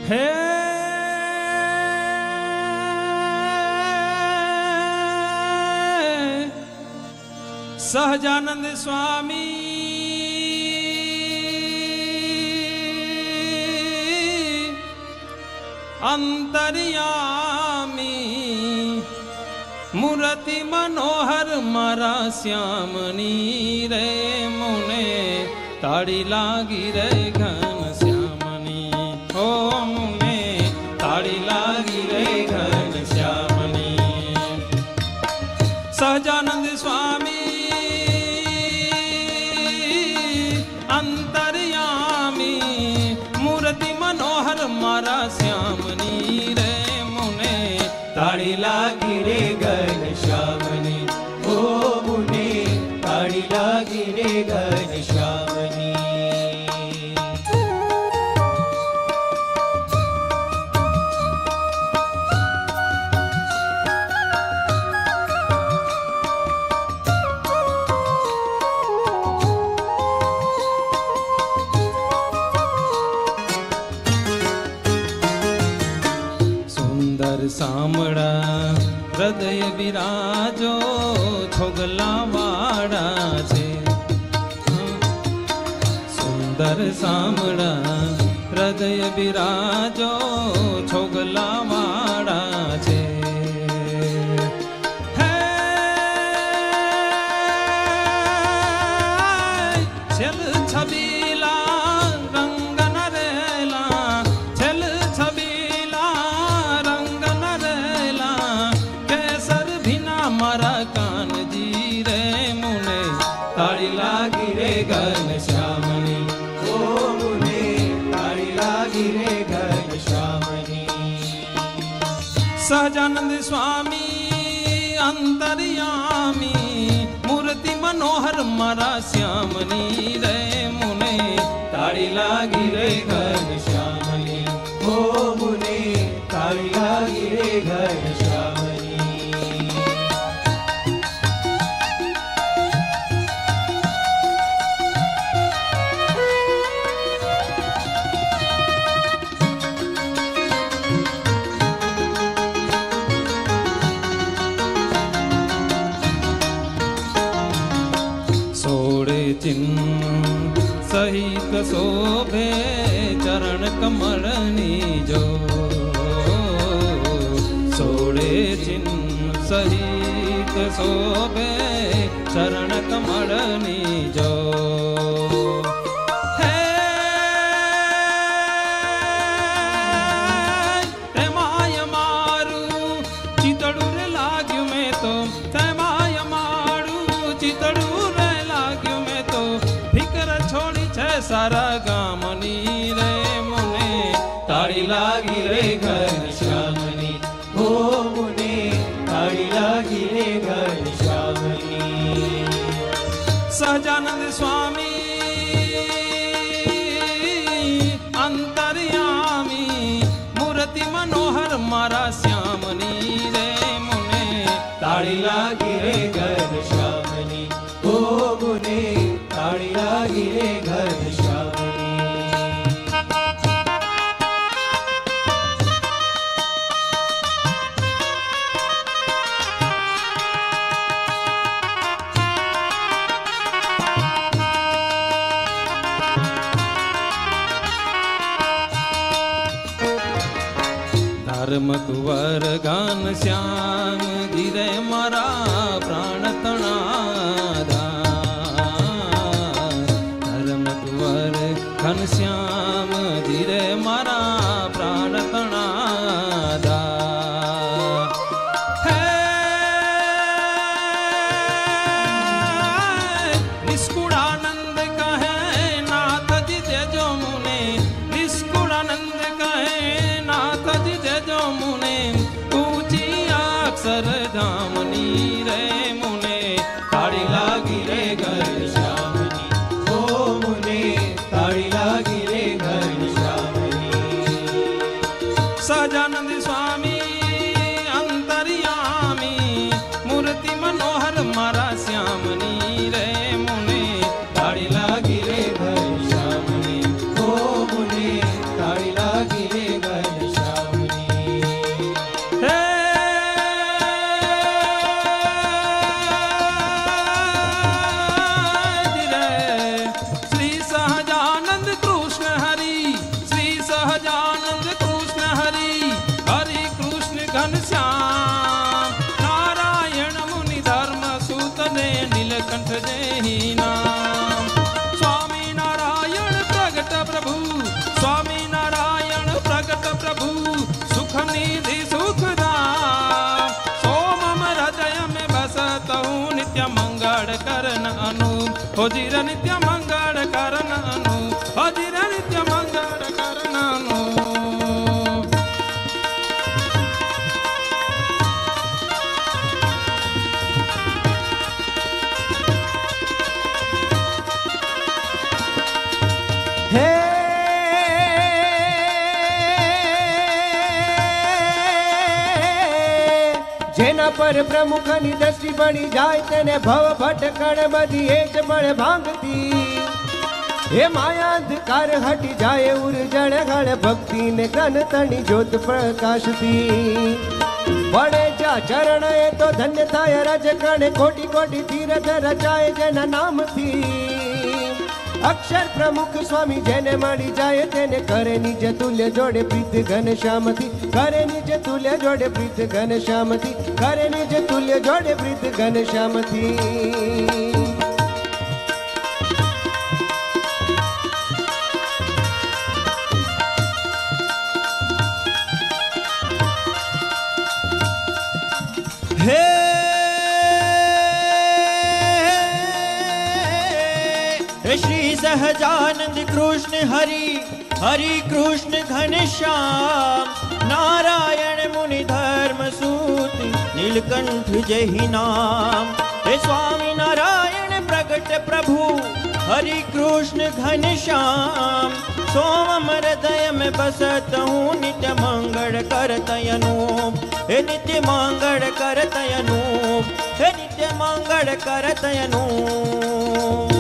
હે સહજાનંદ સ્વામી અંતર્યામી મૂર્તિ મનોહર મારા શ્યામની રે મુને તાળી લાગી રે ઘન શ્યામની ઓ મુને તાળી લાગી રે ઘન શ્યામની સહજાનંદ સ્વામી અંતર્યામી મૂર્તિ મનોહર મારા શ્યામની રે મુને તાળી લાગી રે ઘન શ્યામની ઓ મુને તાળી લાગી રે ઘન શ્યામની સામળા હૃદય બિરાજો છોગલા વાળા છે સુંદર સામળા હૃદય બિરાજો છોગલા વાળા છે છેલ છબીલા રંગ નરેલા છેલ મારા કાનજી રે મુને તાળી લાગી રે ઘન શ્યામની ઓ મુને તાળી લાગી રે ઘન શ્યામની સહજાનંદ સ્વામી અંતર્યામી મૂર્તિ મનોહર મારા શ્યામની રે મુને તાળી લાગી રે ઘન શ્યામની ઓ મુને તાળી લાગી રે ઘન શ્યામની ચિન્હ સહિત શોભે ચરણ કમળની જો સોળે ચિન્હ સહિત શોભે ચરણ કમળની જો તેમાય મારું ચિતડું રે લાગ્યું મેં તો તેમાય મારું ચિતડું સારા ગામની રે મુને તાળી લાગી રે ઘન શ્યામની ઓ મુને તાળી લાગી રે ઘન શ્યામની સહજાનંદ સ્વામી અંતર્યામી મૂર્તિ મનોહર મારા શ્યામની રે મુને તાળી લાગી રે ઘન શ્યામની ઓ મુને તાળી લાગી રે ઘન ધર્મ કુંવર ઘન શ્યામ ગીરે મારા પ્રાણ તણાધા ધર્મ કુંવર ઘન શ્યામ ગીરે મારા પ્રાણ તણાધા નિષ્કુળાનંદ કહે નાથજી દેજો મુને નિષ્કુળાનંદ કહે નાથજી દેજો મુને ઊંચી અક્ષર ધામની बसत हूँ नित्य मंगल करन अनूप हो जीर नित्य मंगल करन अनूप हो जीर नित्य मंगल करन अनूप। જેના પર પ્રમુખની દ્રષ્ટિ પડી જાય તેને ભવ ભટકણ બધી એ જ બળ ભાંગતી હે માયા અંધકાર હટી જાય ઉર્જણ ગણ ભક્તિ ને જ્ઞાન તણી જ્યોત પ્રકાશતી પડે જા ચરણ એ તો ધન્ય થાય રજ કણે કોટી કોટી તીરથ રચાય જેના નામથી અક્ષર પ્રમુખ સ્વામી જેને મળી જાય તેને કરે નિજ તુલ્ય જોડે પ્રીત ઘનશ્યામથી કરે નિજ તુલ્ય જોડે પ્રીત ઘનશ્યામથી કરે નિજ તુલ્ય જોડે પ્રીત ઘનશ્યામથી। श्री सहजानंद कृष्ण हरि हरि कृष्ण घनश्याम नारायण मुनि धर्म सूत नीलकंठ जय नाम हे स्वामी नारायण प्रगट प्रभु हरि कृष्ण घनश्याम सोम हृदय में बसत हूँ नित्य मंगल करत अनूप हे नित्य मंगल करत अनूप हे नित्य मंगल करत अनूप।